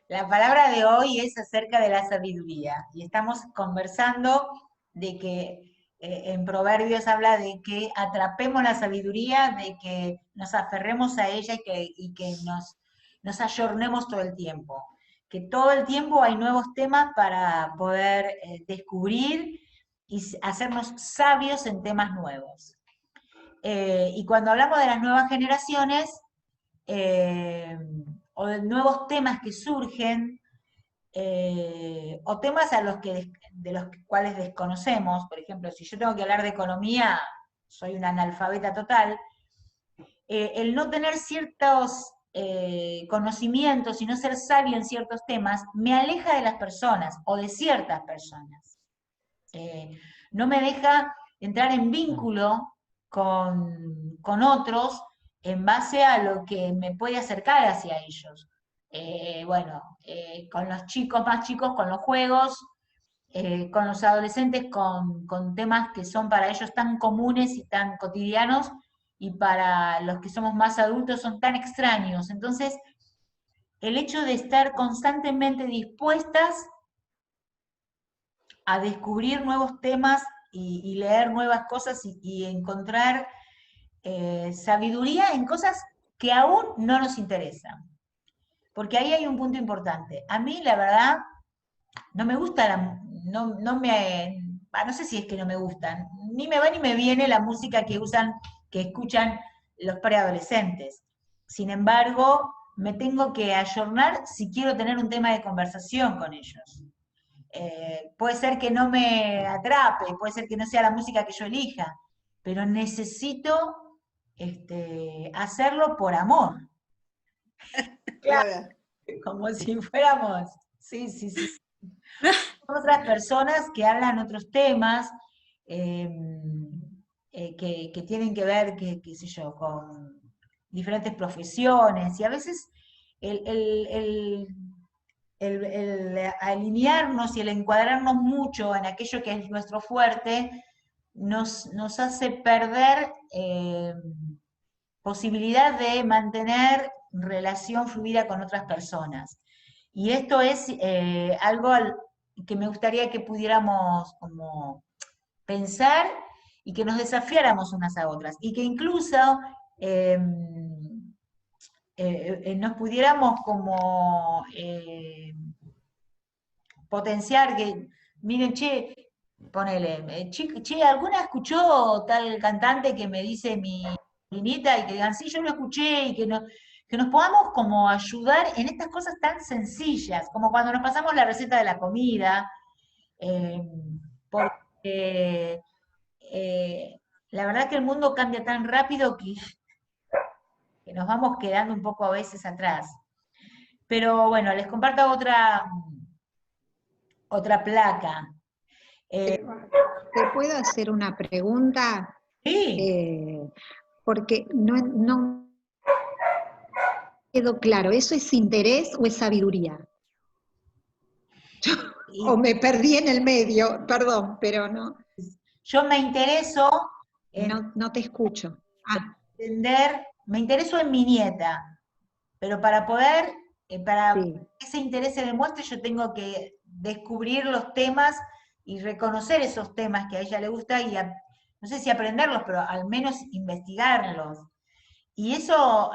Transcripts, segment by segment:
La palabra de hoy es acerca de la sabiduría y estamos conversando de que en Proverbios habla de que atrapemos la sabiduría, de que nos aferremos a ella y que nos ayornemos todo el tiempo. Que todo el tiempo hay nuevos temas para poder descubrir y hacernos sabios en temas nuevos. Y cuando hablamos de las nuevas generaciones, eh, o de nuevos temas que surgen, o temas de los cuales desconocemos. Por ejemplo, si yo tengo que hablar de economía, soy una analfabeta total. El no tener ciertos conocimientos y no ser sabio en ciertos temas me aleja de las personas o de ciertas personas. No me deja entrar en vínculo con otros en base a lo que me puede acercar hacia ellos. Con los chicos más chicos, con los juegos, con los adolescentes, con temas que son para ellos tan comunes y tan cotidianos, y para los que somos más adultos son tan extraños. Entonces, el hecho de estar constantemente dispuestas a descubrir nuevos temas y leer nuevas cosas y encontrar sabiduría en cosas que aún no nos interesan. Porque ahí hay un punto importante. A mí, la verdad, no me gusta no sé si es que no me gustan, ni me va ni me viene la música que escuchan los preadolescentes. Sin embargo, me tengo que ayornar si quiero tener un tema de conversación con ellos. Puede ser que no me atrape, puede ser que no sea la música que yo elija, pero necesito hacerlo por amor. Claro, Claro. como si fuéramos, sí, sí, sí. Otras personas que hablan otros temas, eh, que tienen que ver, qué sé yo, con diferentes profesiones, y a veces el, el- el- el alinearnos y el encuadrarnos mucho en aquello que es nuestro fuerte nos hace perder posibilidad de mantener relación fluida con otras personas. Y esto es algo que me gustaría que pudiéramos como pensar y que nos desafiáramos unas a otras. Y que incluso eh, nos pudiéramos como potenciar, que miren, che, ponele, che, ¿alguna escuchó tal cantante que me dice mi niñita? Y que digan, sí, yo lo escuché, y que nos podamos como ayudar en estas cosas tan sencillas, como cuando nos pasamos la receta de la comida, eh, porque la verdad que el mundo cambia tan rápido que nos vamos quedando un poco a veces atrás. Pero bueno, les comparto otra placa. Eh, ¿Te puedo hacer una pregunta? sí, Eh, Porque no quedó claro, ¿eso es interés o es sabiduría? O y me perdí en el medio, perdón, pero no, yo me intereso en no te escucho. Ah, entender, me intereso en mi nieta, pero para sí. que ese interés se demuestre, yo tengo que descubrir los temas y reconocer esos temas que a ella le gusta no sé si aprenderlos, pero al menos investigarlos. Y eso,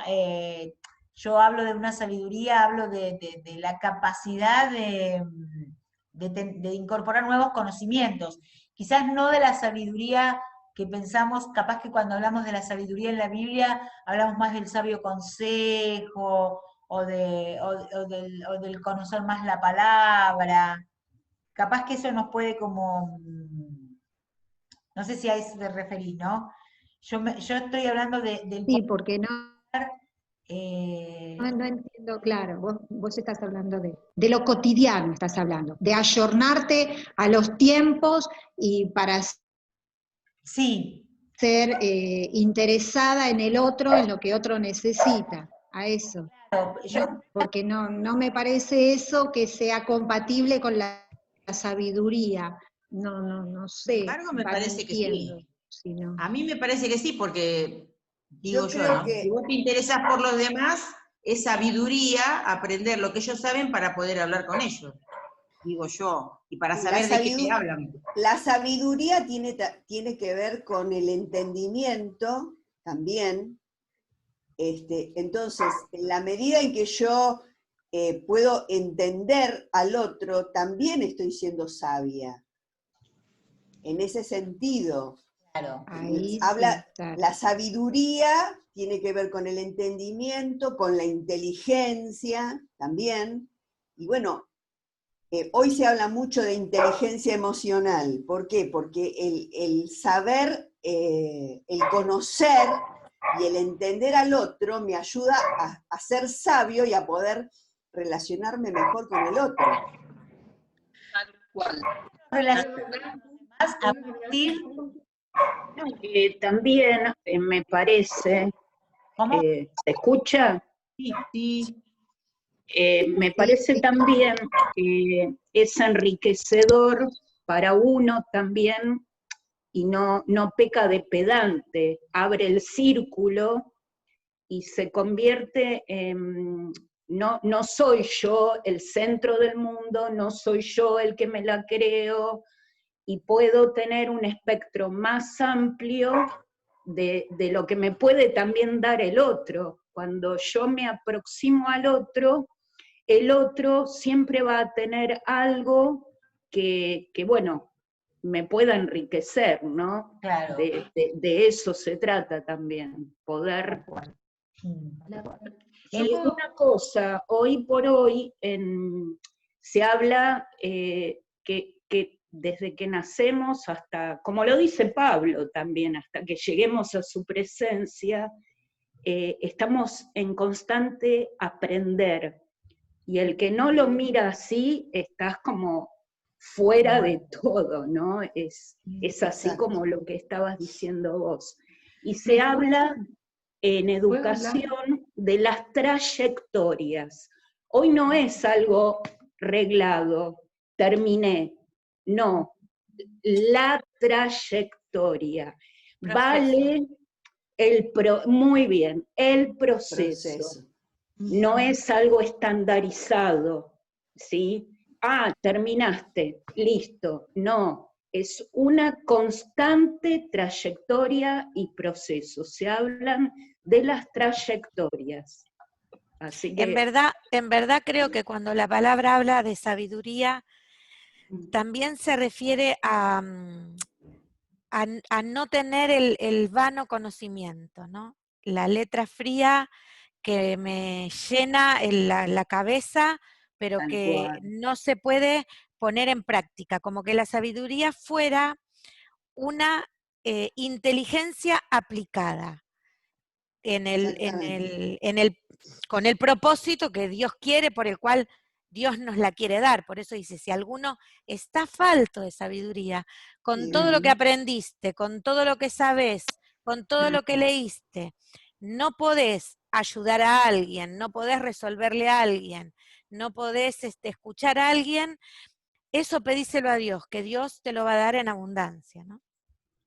yo hablo de una sabiduría, hablo de la capacidad de incorporar nuevos conocimientos. Quizás no de la sabiduría que pensamos, capaz que cuando hablamos de la sabiduría en la Biblia, hablamos más del sabio consejo o del conocer más la palabra. Capaz que eso nos puede como, no sé si a eso te referís, ¿no? Yo estoy hablando del Sí, porque eh, no entiendo claro. Vos estás hablando de lo cotidiano, estás hablando, de ayornarte a los tiempos y para sí, ser interesada en el otro, en lo que otro necesita, a eso, yo, ¿no? Porque no me parece eso que sea compatible con la sabiduría. No Sin sé, embargo, me va, no parece que entiendo. sí. Si no. A mí me parece que sí, porque digo Yo yo, creo ¿no? Si que, vos te interesás por los demás, es sabiduría aprender lo que ellos saben para poder hablar con ellos, digo yo, y para saber de qué te hablan. La sabiduría tiene que ver con el entendimiento también. Entonces, en la medida en que yo puedo entender al otro, también estoy siendo sabia. En ese sentido, Claro. Ahí habla, sí, claro. la sabiduría tiene que ver con el entendimiento, con la inteligencia también. Y bueno, hoy se habla mucho de inteligencia emocional. ¿Por qué? Porque el saber, el conocer y el entender al otro me ayuda a ser sabio y a poder relacionarme mejor con el otro. Tal cual. Relacionar más a partir. También me parece, ¿Cómo? ¿se escucha? Sí, sí. Me parece también que es enriquecedor para uno también, y no peca de pedante, abre el círculo y se convierte en, no soy yo el centro del mundo, no soy yo el que me la creo, y puedo tener un espectro más amplio de lo que me puede también dar el otro. Cuando yo me aproximo al otro, el otro siempre va a tener algo que bueno, me pueda enriquecer, ¿no? Claro. De eso se trata también, poder... Una cosa, hoy por hoy se habla que desde que nacemos hasta, como lo dice Pablo también, hasta que lleguemos a su presencia, estamos en constante aprender. Y el que no lo mira así, estás como fuera de todo, ¿no? Es así Exacto. como lo que estabas diciendo vos. Y se habla en educación de las trayectorias. Hoy no es algo reglado, terminé, no, la trayectoria. Vale muy bien, el proceso. No es algo estandarizado, ¿sí? Terminaste, listo. No, es una constante trayectoria y proceso. Se hablan de las trayectorias. Así que... En verdad creo que cuando la palabra habla de sabiduría, también se refiere a no tener el vano conocimiento, ¿no? La letra fría que me llena la cabeza, pero Tal que cual. no se puede poner en práctica, como que la sabiduría fuera una inteligencia aplicada con el propósito que Dios quiere, por el cual Dios nos la quiere dar. Por eso dice, si alguno está falto de sabiduría, con todo lo que aprendiste, con todo lo que sabes, con todo lo que leíste, no podés ayudar a alguien, no podés resolverle a alguien, no podés escuchar a alguien, eso pedíselo a Dios, que Dios te lo va a dar en abundancia, ¿no?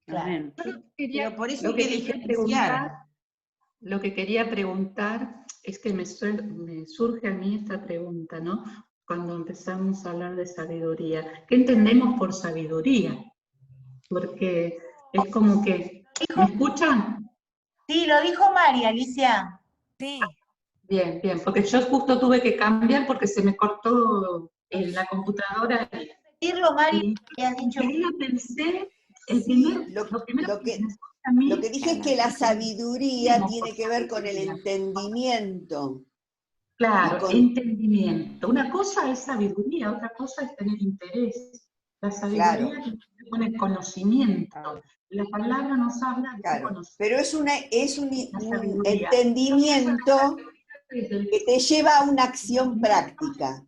Amén. Pero por eso hay que diferenciar. Lo que quería preguntar es que me surge a mí esta pregunta, ¿no? Cuando empezamos a hablar de sabiduría. ¿Qué entendemos por sabiduría? Porque es como que... ¿Me escuchan? Sí, lo dijo María, Alicia. Sí. Bien, bien, porque yo justo tuve que cambiar porque se me cortó la computadora. Decirlo, María, habías dicho. Enseguida pensé, lo que dije es que la sabiduría tiene que ver con el entendimiento. Claro, entendimiento. Una cosa es sabiduría, otra cosa es tener interés. La sabiduría tiene que ver con el conocimiento. La palabra nos habla de conocimiento. Pero es un entendimiento que te lleva a una acción práctica.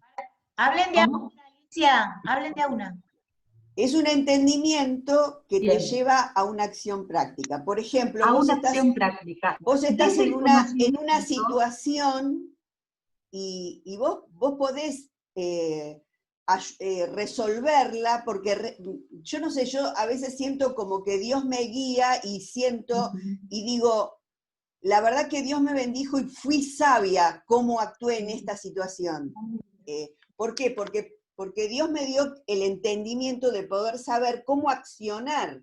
Hablen de una, Alicia, hablen de una. Es un entendimiento que te lleva a una acción práctica. Por ejemplo, vos estás en una situación y vos podés resolverla, porque yo no sé, yo a veces siento como que Dios me guía y siento y digo, la verdad que Dios me bendijo y fui sabia cómo actué en esta situación. ¿Por qué? Porque Dios me dio el entendimiento de poder saber cómo accionar.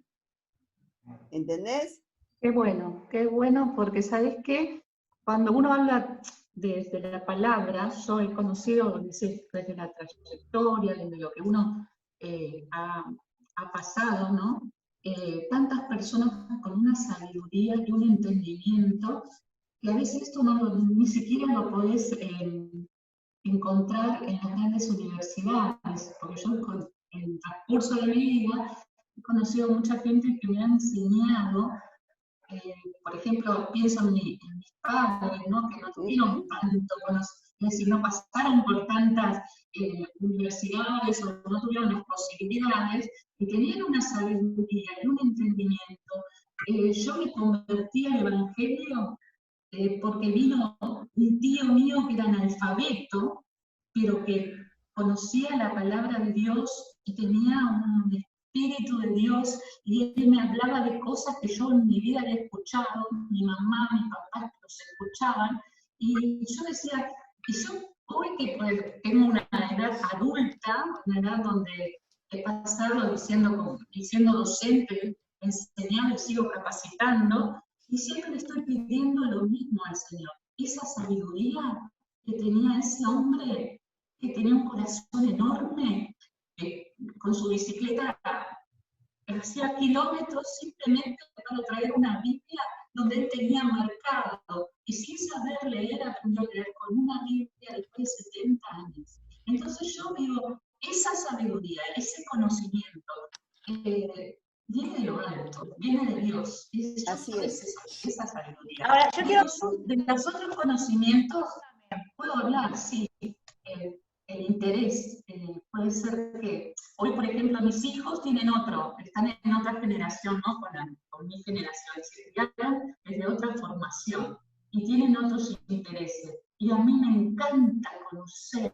¿Entendés? Qué bueno, porque ¿sabes qué? Cuando uno habla desde la palabra, yo he conocido, desde la trayectoria, desde lo que uno ha pasado, ¿no? Tantas personas con una sabiduría y un entendimiento, que a veces esto ni siquiera lo podés encontrar en las grandes universidades, porque yo en el transcurso de mi vida he conocido mucha gente que me ha enseñado. Por ejemplo, pienso en mis padres, ¿no? Que no tuvieron tanto conocimiento, es decir, no pasaron por tantas universidades o no tuvieron las posibilidades, y tenían una sabiduría y un entendimiento. Yo me convertí al Evangelio porque vino un tío mío que era analfabeto, pero que conocía la palabra de Dios y tenía un espíritu de Dios, y él me hablaba de cosas que yo en mi vida había escuchado, mi mamá, mi papá los escuchaban, y yo decía, y yo hoy que pues, tengo una edad adulta, una edad donde he pasado siendo docente, enseñando y sigo capacitando, y siempre le estoy pidiendo lo mismo al Señor, esa sabiduría que tenía ese hombre, que tenía un corazón enorme, con su bicicleta hacía kilómetros simplemente para traer una Biblia donde él tenía marcado, y sin saber leer aprendió a leer con una Biblia después de 70 años. Entonces yo digo, esa sabiduría, ese conocimiento, viene de lo alto, viene de Dios. Así es. Esa sabiduría. Ahora, yo quiero... De los otros conocimientos, puedo hablar, sí. El interés, puede ser que hoy, por ejemplo, mis hijos están en otra generación, ¿no? Con mi generación, se criaron desde otra formación y tienen otros intereses. Y a mí me encanta conocer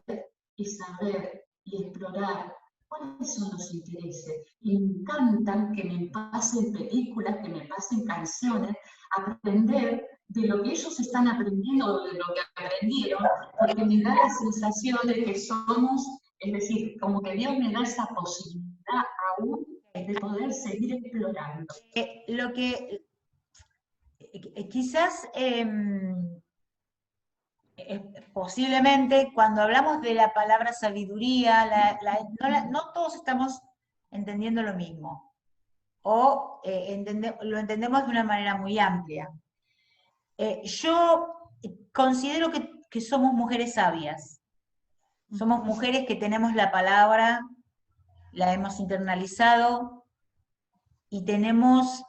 y saber y explorar cuáles son los intereses. Y me encantan que me pasen películas, que me pasen canciones, aprender de lo que ellos están aprendiendo, de lo que aprendieron, porque me da la sensación de que somos, es decir, como que Dios me da esa posibilidad aún de poder seguir explorando. Lo que quizás posiblemente cuando hablamos de la palabra sabiduría, no todos estamos entendiendo lo mismo, o lo entendemos de una manera muy amplia. Yo considero que somos mujeres sabias, somos mujeres que tenemos la palabra, la hemos internalizado y tenemos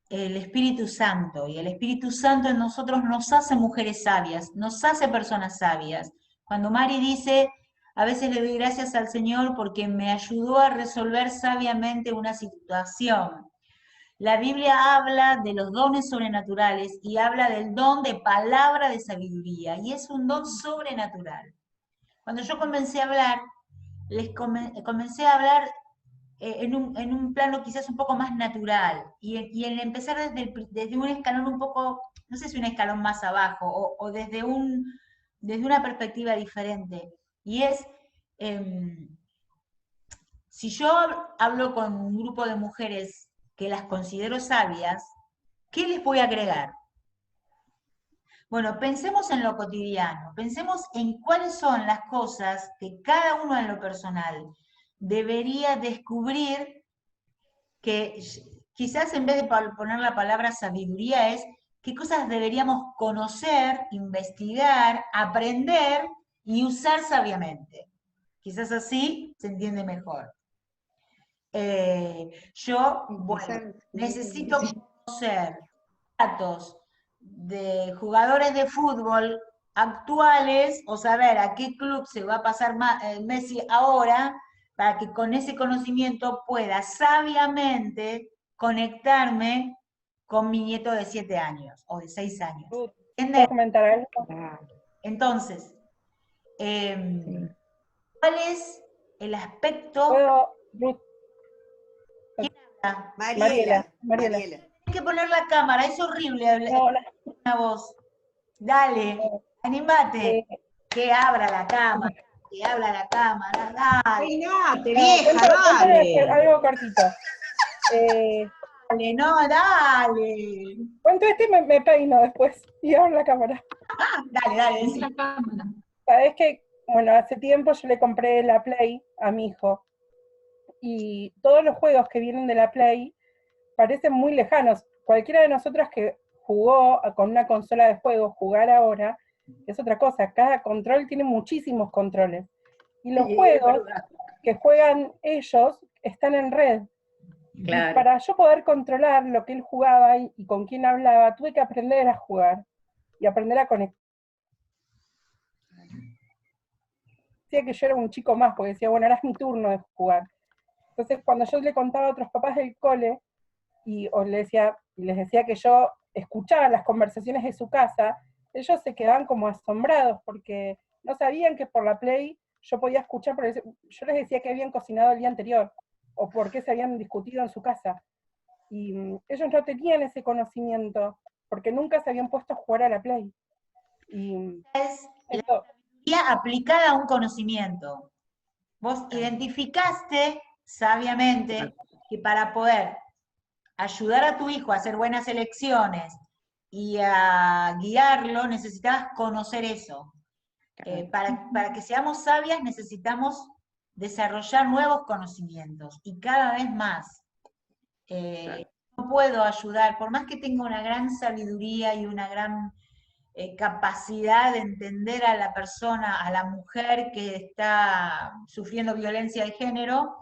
el Espíritu Santo, y el Espíritu Santo en nosotros nos hace mujeres sabias, nos hace personas sabias. Cuando Mari dice, a veces le doy gracias al Señor porque me ayudó a resolver sabiamente una situación. La Biblia habla de los dones sobrenaturales y habla del don de palabra de sabiduría, y es un don sobrenatural. Cuando yo comencé a hablar, comencé a hablar en un plano quizás un poco más natural, y en empezar desde un escalón un poco, no sé si un escalón más abajo, o desde una perspectiva diferente. Y es, si yo hablo con un grupo de mujeres que las considero sabias, ¿qué les voy a agregar? Bueno, pensemos en lo cotidiano, pensemos en cuáles son las cosas que cada uno en lo personal debería descubrir, que quizás en vez de poner la palabra sabiduría es qué cosas deberíamos conocer, investigar, aprender y usar sabiamente. Quizás así se entiende mejor. Necesito conocer datos de jugadores de fútbol actuales, o saber a qué club se va a pasar Messi ahora, para que con ese conocimiento pueda sabiamente conectarme con mi nieto de 7 años o de 6 años. ¿Puedo comentar algo? Entonces, ¿cuál es el aspecto? ¿Puedo, Ruth? Mariela. que poner la cámara, es horrible hablar No, no, una voz. Dale, animate. Que abra la cámara, que abra la cámara, dale. Peinate, no, vieja, cuento dale. algo cortito. Dale, no, dale. Cuento este y me peino después y abro la cámara. Dale, dale, decí. La cámara. Sabes que, bueno, hace tiempo yo le compré la Play a mi hijo. Y todos los juegos que vienen de la Play parecen muy lejanos. Cualquiera de nosotros que jugó con una consola de juegos, jugar ahora, es otra cosa. Cada control tiene muchísimos controles. Y los Sí, es juegos verdad. que juegan ellos están en red. Claro. Y para yo poder controlar lo que él jugaba y con quién hablaba, tuve que aprender a jugar y aprender a conectar. Decía que yo era un chico más, porque decía, bueno, ahora es mi turno de jugar. Entonces, cuando yo le contaba a otros papás del cole, les decía que yo escuchaba las conversaciones de su casa, ellos se quedaban como asombrados, porque no sabían que por la Play yo podía escuchar, porque yo les decía que habían cocinado el día anterior, o por qué se habían discutido en su casa. Y ellos no tenían ese conocimiento, porque nunca se habían puesto a jugar a la Play. Y Es la esto, sabiduría aplicada a un conocimiento. Vos identificaste sabiamente que para poder ayudar a tu hijo a hacer buenas elecciones y a guiarlo, necesitabas conocer eso. Para que seamos sabias necesitamos desarrollar nuevos conocimientos y cada vez más. No puedo ayudar, por más que tenga una gran sabiduría y una gran capacidad de entender a la persona, a la mujer que está sufriendo violencia de género,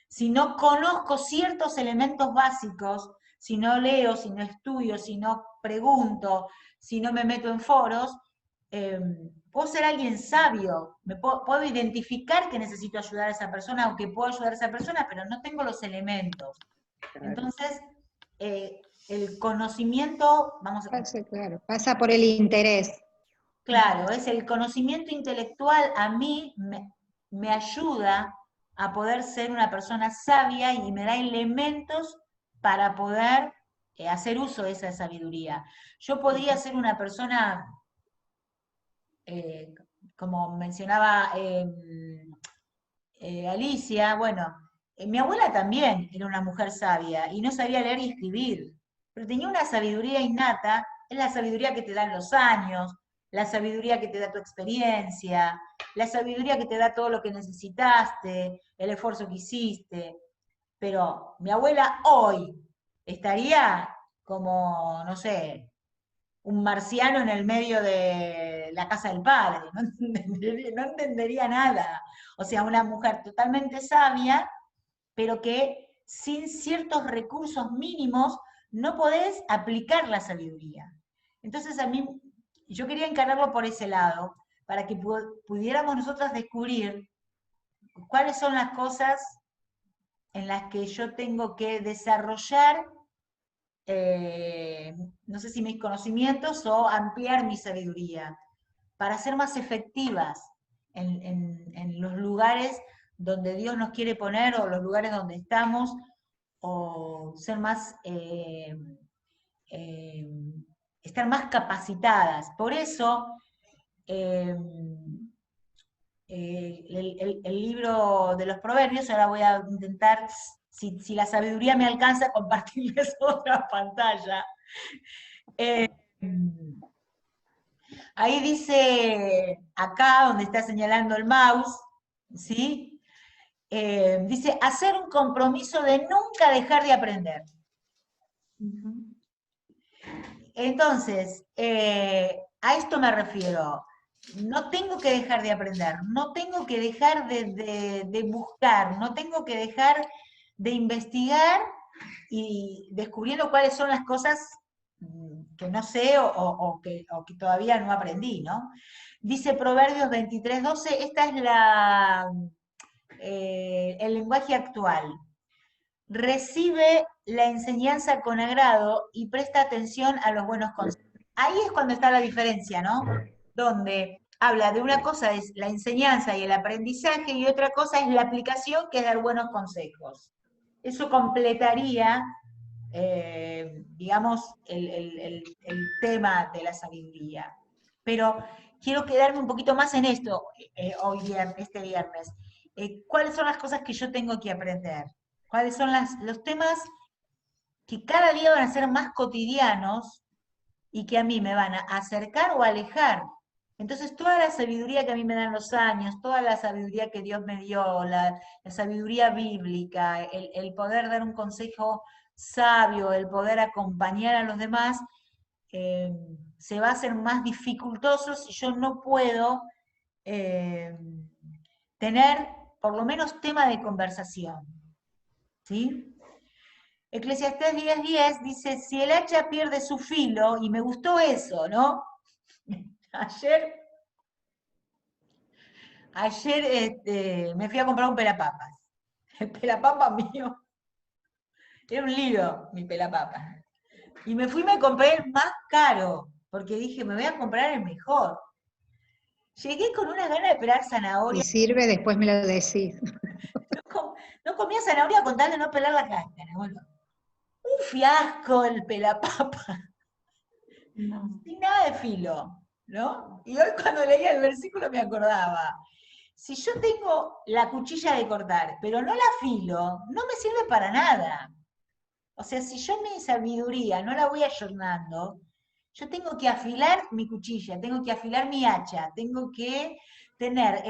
si no conozco ciertos elementos básicos, si no leo, si no estudio, si no pregunto, si no me meto en foros, puedo ser alguien sabio, puedo identificar que necesito ayudar a esa persona o que puedo ayudar a esa persona, pero no tengo los elementos. Entonces, el conocimiento, Pasa por el interés. Claro, es el conocimiento intelectual a mí me ayuda a poder ser una persona sabia y me da elementos para poder hacer uso de esa sabiduría. Yo podría ser una persona, como mencionaba Alicia, bueno, mi abuela también era una mujer sabia y no sabía leer y escribir, pero tenía una sabiduría innata, es la sabiduría que te dan los años, la sabiduría que te da tu experiencia, la sabiduría que te da todo lo que necesitaste, el esfuerzo que hiciste. Pero mi abuela hoy estaría como, no sé, un marciano en el medio de la casa del padre, no entendería nada. O sea, una mujer totalmente sabia, pero que sin ciertos recursos mínimos no podés aplicar la sabiduría. Entonces a mí, yo quería encararlo por ese lado, para que pudiéramos nosotros descubrir cuáles son las cosas en las que yo tengo que desarrollar, no sé si mis conocimientos o ampliar mi sabiduría, para ser más efectivas en los lugares donde Dios nos quiere poner o los lugares donde estamos, o ser más, estar más capacitadas. Por eso, el libro de los proverbios, ahora voy a intentar, si la sabiduría me alcanza, compartirles otra pantalla. Ahí dice, acá donde está señalando el mouse, ¿sí? Dice, hacer un compromiso de nunca dejar de aprender. Entonces, a esto me refiero. No tengo que dejar de aprender, no tengo que dejar de buscar, no tengo que dejar de investigar y descubriendo cuáles son las cosas que no sé o que todavía no aprendí, ¿no? Dice Proverbios 23:12, esta es el lenguaje actual. Recibe la enseñanza con agrado y presta atención a los buenos consejos. Ahí es cuando está la diferencia, ¿no? Donde habla de una cosa es la enseñanza y el aprendizaje y otra cosa es la aplicación, que es dar buenos consejos. Eso completaría digamos, el tema de la sabiduría. Pero quiero quedarme un poquito más en esto este viernes. ¿Cuáles son las cosas que yo tengo que aprender? ¿Cuáles son los temas que cada día van a ser más cotidianos y que a mí me van a acercar o alejar? Entonces, toda la sabiduría que a mí me dan los años, toda la sabiduría que Dios me dio, la sabiduría bíblica, el poder dar un consejo sabio, el poder acompañar a los demás, se va a hacer más dificultoso si yo no puedo tener por lo menos tema de conversación. ¿Sí? Eclesiastés 10:10 dice, si el hacha pierde su filo, y me gustó eso, ¿no? Ayer me fui a comprar un pelapapas. El pelapapa mío era un lío, mi pelapapa. Y me fui y me compré el más caro, porque dije, me voy a comprar el mejor. Llegué con unas ganas de pelar zanahoria. Si sirve, después me lo decís. No comía zanahoria con tal de no pelar la cáscara. Bueno, un fiasco el pelapapa. No. Sin nada de filo, ¿no? Y hoy cuando leía el versículo me acordaba. Si yo tengo la cuchilla de cortar, pero no la afilo, no me sirve para nada. O sea, si yo mi sabiduría no la voy ayornando, yo tengo que afilar mi cuchilla, tengo que afilar mi hacha, tengo que tener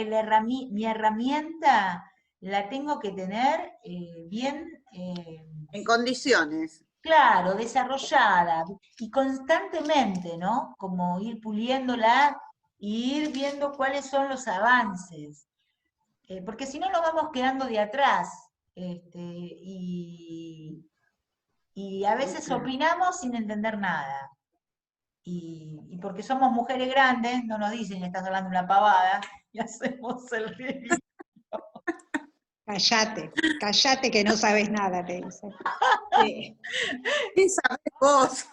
mi herramienta, la tengo que tener bien... En condiciones. Claro, desarrollada y constantemente, ¿no? Como ir puliéndola y ir viendo cuáles son los avances. Porque si no nos vamos quedando de atrás. Y a veces opinamos sin entender nada. Y porque somos mujeres grandes, no nos dicen que estás hablando una pavada, y hacemos el ridículo. Callate que no sabes nada, te dice. ¿Qué sabes vos?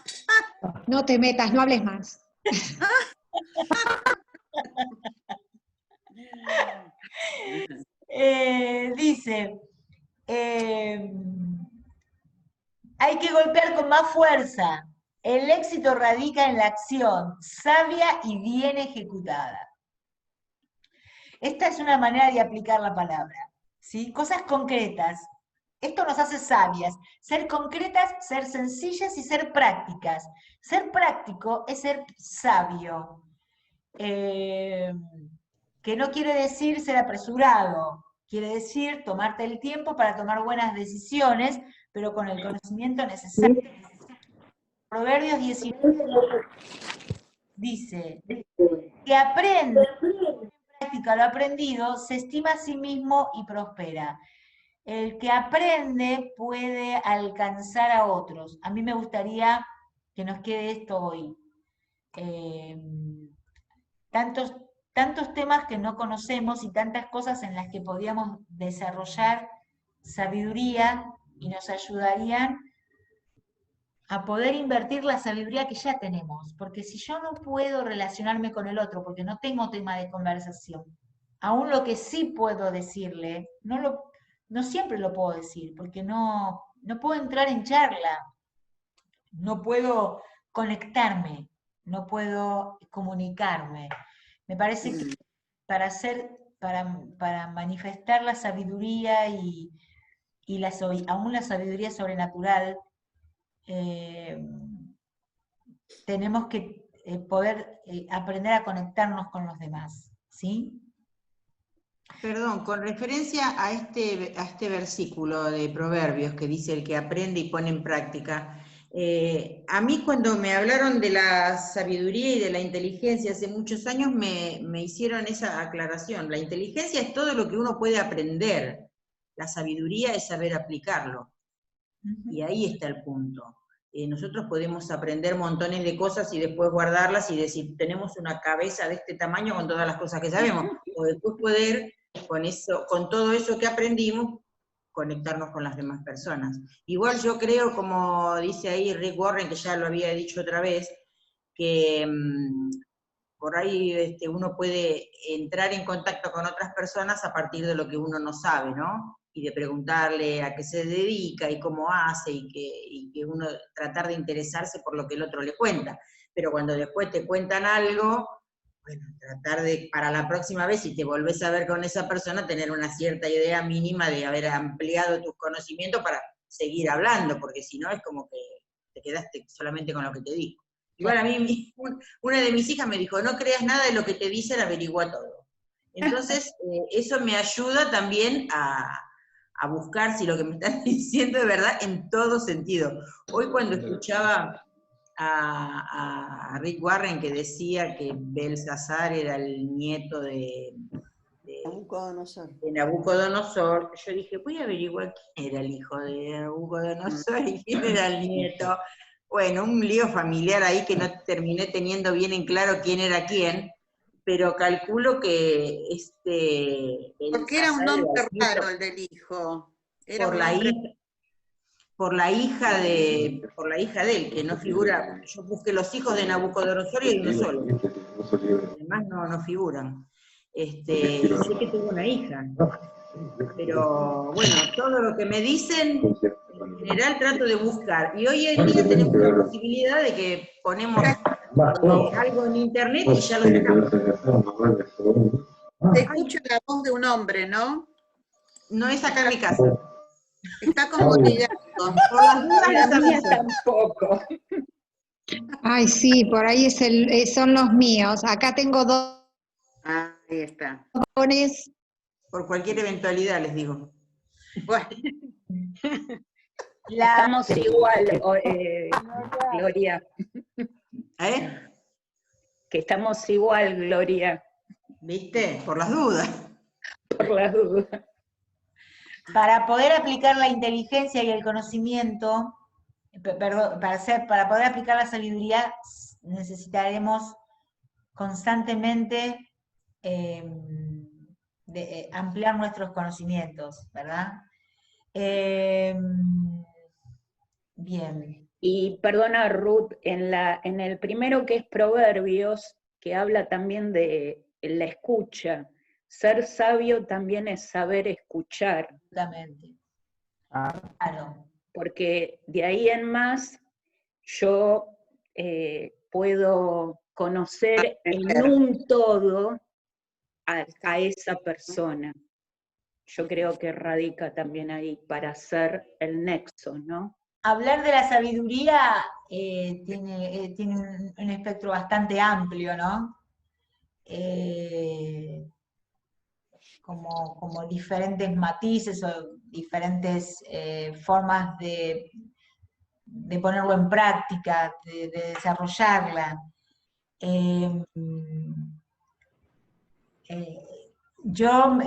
No te metas, no hables más. Dice, hay que golpear con más fuerza. El éxito radica en la acción, sabia y bien ejecutada. Esta es una manera de aplicar la palabra, ¿sí? Cosas concretas. Esto nos hace sabias. Ser concretas, ser sencillas y ser prácticas. Ser práctico es ser sabio. Que no quiere decir ser apresurado. Quiere decir tomarte el tiempo para tomar buenas decisiones, pero con el conocimiento necesario. Proverbios 19 dice, que aprende en práctica lo aprendido, se estima a sí mismo y prospera. El que aprende puede alcanzar a otros. A mí me gustaría que nos quede esto hoy. Tantos temas que no conocemos y tantas cosas en las que podíamos desarrollar sabiduría y nos ayudarían a poder invertir la sabiduría que ya tenemos. Porque si yo no puedo relacionarme con el otro, porque no tengo tema de conversación, aún lo que sí puedo decirle, no siempre lo puedo decir, porque no puedo entrar en charla, no puedo conectarme, no puedo comunicarme. Me parece que para manifestar la sabiduría y aún la sabiduría sobrenatural, tenemos que poder aprender a conectarnos con los demás, ¿sí? Perdón, con referencia a este versículo de Proverbios que dice el que aprende y pone en práctica, a mí cuando me hablaron de la sabiduría y de la inteligencia hace muchos años me hicieron esa aclaración. La inteligencia es todo lo que uno puede aprender, la sabiduría es saber aplicarlo. Y ahí está el punto. Nosotros podemos aprender montones de cosas y después guardarlas y decir, tenemos una cabeza de este tamaño con todas las cosas que sabemos, o después poder, con todo eso que aprendimos, conectarnos con las demás personas. Igual yo creo, como dice ahí Rick Warren, que ya lo había dicho otra vez, que por ahí uno puede entrar en contacto con otras personas a partir de lo que uno no sabe, ¿no? Y de preguntarle a qué se dedica y cómo hace, y que uno tratar de interesarse por lo que el otro le cuenta. Pero cuando después te cuentan algo, bueno, tratar de, para la próxima vez, si te volvés a ver con esa persona, tener una cierta idea mínima de haber ampliado tus conocimientos para seguir hablando, porque si no es como que te quedaste solamente con lo que te dijo. Igual a mí, una de mis hijas me dijo, no creas nada de lo que te dicen, averigua todo. Entonces, eso me ayuda también a buscar si lo que me están diciendo es verdad en todo sentido. Hoy cuando escuchaba a Rick Warren que decía que Belsasar era el nieto de Nabucodonosor, yo dije, voy a averiguar quién era el hijo de Nabucodonosor y quién era el nieto. Bueno, un lío familiar ahí que no terminé teniendo bien en claro quién era quién, pero calculo que Porque era un nombre raro el del hijo. Era por la hija de él, que no figura. Yo busqué los hijos de Nabucodonosor y hay uno solo. Además no figuran. Sé que tuvo una hija. Pero bueno, todo lo que me dicen, en general trato de buscar. Y hoy en día tenemos la posibilidad de que ponemos algo en internet y ya lo sacamos. Se escucha la voz de un hombre, ¿no? No es acá en mi casa. Está como ligado. Por las dudas La mía tampoco. Ay, sí, por ahí son los míos. Acá tengo dos. Ahí está. Por cualquier eventualidad, les digo. Bueno. Estamos igual, Gloria. Que estamos igual, Gloria. ¿Viste? Por las dudas. Por las dudas. Para poder aplicar la inteligencia y el conocimiento, para poder aplicar la sabiduría, necesitaremos constantemente ampliar nuestros conocimientos, ¿verdad? Bien. Y perdona, Ruth, en el primero que es Proverbios, que habla también de la escucha. Ser sabio también es saber escuchar. Exactamente. Claro. Porque de ahí en más yo puedo conocer en un todo a esa persona. Yo creo que radica también ahí para hacer el nexo, ¿no? Hablar de la sabiduría tiene un espectro bastante amplio, ¿no? Como diferentes matices o diferentes formas de ponerlo en práctica, de desarrollarla. Yo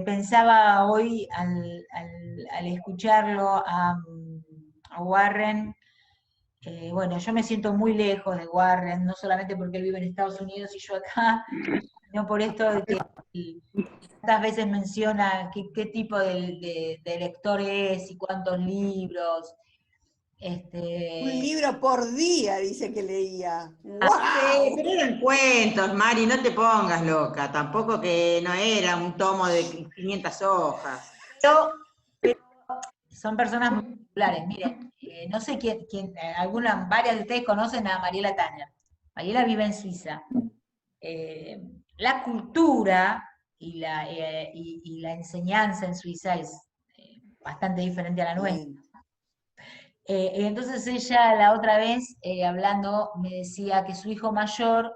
pensaba hoy al escucharlo a Warren, bueno, yo me siento muy lejos de Warren, no solamente porque él vive en Estados Unidos y yo acá, sino por esto de que tantas veces menciona qué tipo de lector es y cuántos libros. Un libro por día, dice que leía. ¡Wow! Sí, pero eran cuentos, Mari, no te pongas loca, tampoco que no era un tomo de 500 hojas. Pero son personas muy populares, miren, no sé varias de ustedes conocen a Mariela Tanner. Mariela vive en Suiza. La cultura y la enseñanza en Suiza es bastante diferente a la nuestra. Entonces ella la otra vez, hablando, me decía que su hijo mayor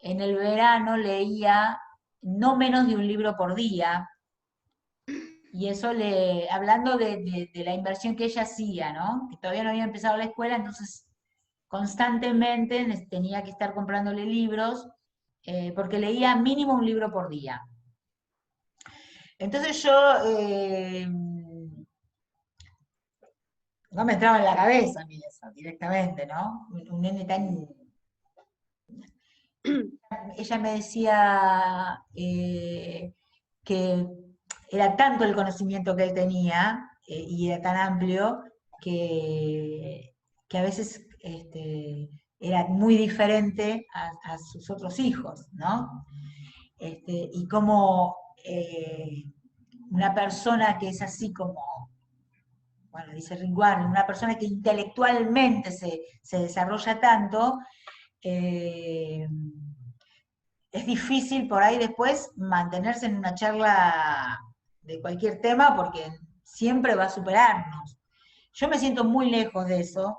en el verano leía no menos de un libro por día, y eso hablando de la inversión que ella hacía, ¿no? Que todavía no había empezado la escuela, entonces constantemente tenía que estar comprándole libros, porque leía mínimo un libro por día. Entonces yo no me entraba en la cabeza a mí eso directamente, ¿no? Un nene tan... Ella me decía que era tanto el conocimiento que él tenía, y era tan amplio, que a veces era muy diferente a sus otros hijos, ¿no? Y como una persona que es así como, bueno, dice Rick Warren, una persona que intelectualmente se desarrolla tanto, es difícil por ahí después mantenerse en una charla de cualquier tema porque siempre va a superarnos. Yo me siento muy lejos de eso,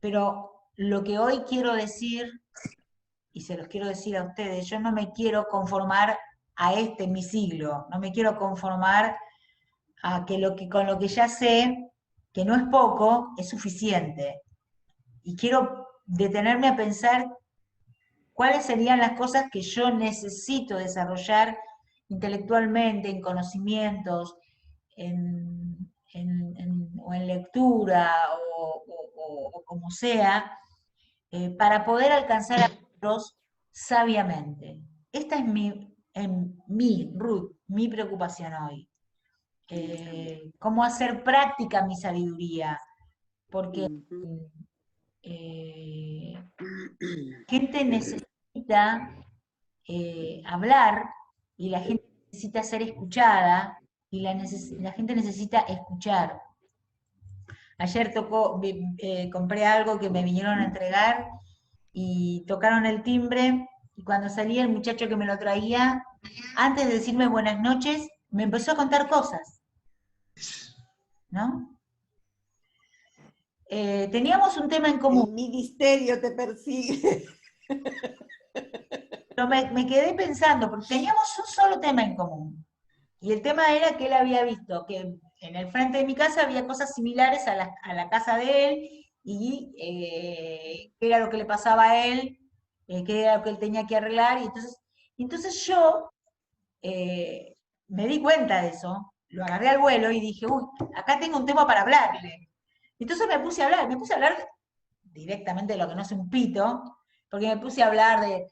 pero lo que hoy quiero decir, y se los quiero decir a ustedes, yo no me quiero conformar a mi siglo, no me quiero conformar a que con lo que ya sé, que no es poco, es suficiente. Y quiero detenerme a pensar cuáles serían las cosas que yo necesito desarrollar intelectualmente, en conocimientos, o en lectura, o como sea, para poder alcanzar a otros sabiamente. Esta es Ruth, mi preocupación hoy. Cómo hacer práctica mi sabiduría, porque gente necesita hablar y la gente necesita ser escuchada y la gente necesita escuchar. Ayer compré algo que me vinieron a entregar y tocaron el timbre y cuando salí el muchacho que me lo traía, antes de decirme buenas noches, me empezó a contar cosas, ¿no? Teníamos un tema en común. El ministerio te persigue. Pero me quedé pensando, porque teníamos un solo tema en común. Y el tema era que él había visto que en el frente de mi casa había cosas similares a la casa de él, y qué era lo que le pasaba a él, qué era lo que él tenía que arreglar. Y entonces yo me di cuenta de eso, lo agarré al vuelo y dije, uy, acá tengo un tema para hablarle. Entonces me puse a hablar directamente de lo que no es un pito, porque me puse a hablar de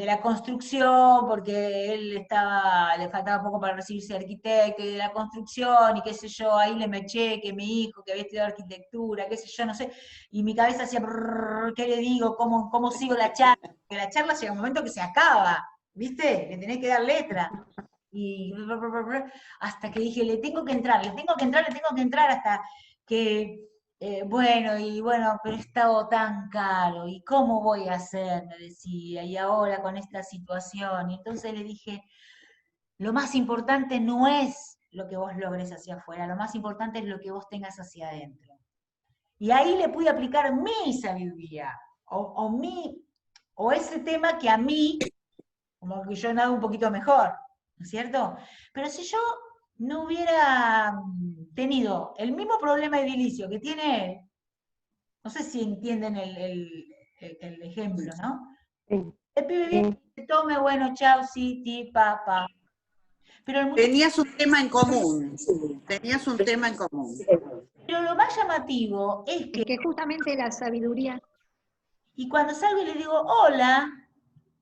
la construcción, porque le faltaba poco para recibirse de arquitecto, y de la construcción, y qué sé yo, ahí le meché que mi hijo, que había estudiado arquitectura, qué sé yo, no sé, y mi cabeza hacía, ¿qué le digo? ¿Cómo sigo la charla? Porque la charla llega un momento que se acaba, ¿viste? Le tenés que dar letra. Y hasta que dije, le tengo que entrar, hasta que bueno, pero he estado tan caro, ¿y cómo voy a hacer? Me decía, y ahora con esta situación. Y entonces le dije, lo más importante no es lo que vos logres hacia afuera, lo más importante es lo que vos tengas hacia adentro. Y ahí le pude aplicar mi sabiduría, o ese tema que a mí, como que yo nado un poquito mejor, ¿no es cierto? Pero si yo no hubiera tenido el mismo problema edilicio que tiene él, no sé si entienden el ejemplo, ¿no? Sí. El pibe viene, tome, bueno, chao, sí, ti, pa. Pero el muchacho, Tenías un tema en común. Tenías un tema en común. pero lo más llamativo es Es que justamente la sabiduría, y cuando salgo y le digo, hola,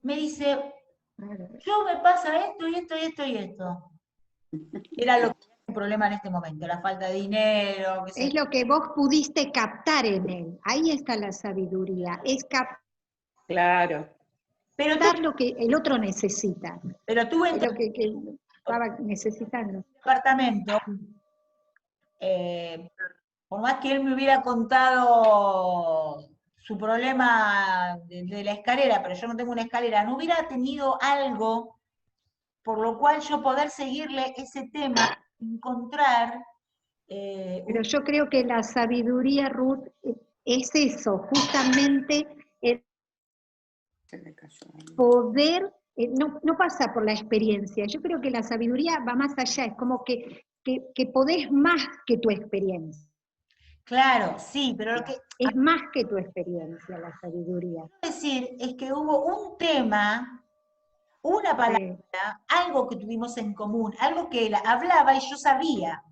me dice, yo me pasa esto y esto y esto y esto. Era lo que era un problema en este momento, la falta de dinero. es lo que vos pudiste captar en él. Ahí está la sabiduría, es captar Claro. lo que el otro necesita. Pero tuve Es lo que estaba necesitando. Departamento, por más que él me hubiera contado su problema de la escalera, pero yo no tengo una escalera, no hubiera tenido algo por lo cual yo poder seguirle ese tema, encontrar... Pero yo creo que la sabiduría, Ruth, es eso, justamente el poder, no pasa por la experiencia. Yo creo que la sabiduría va más allá, es como que podés más que tu experiencia. Claro, sí, pero lo que... Es más que tu experiencia la sabiduría. Lo que quiero decir es que hubo un tema, una palabra, algo que tuvimos en común, algo que él hablaba y yo sabía,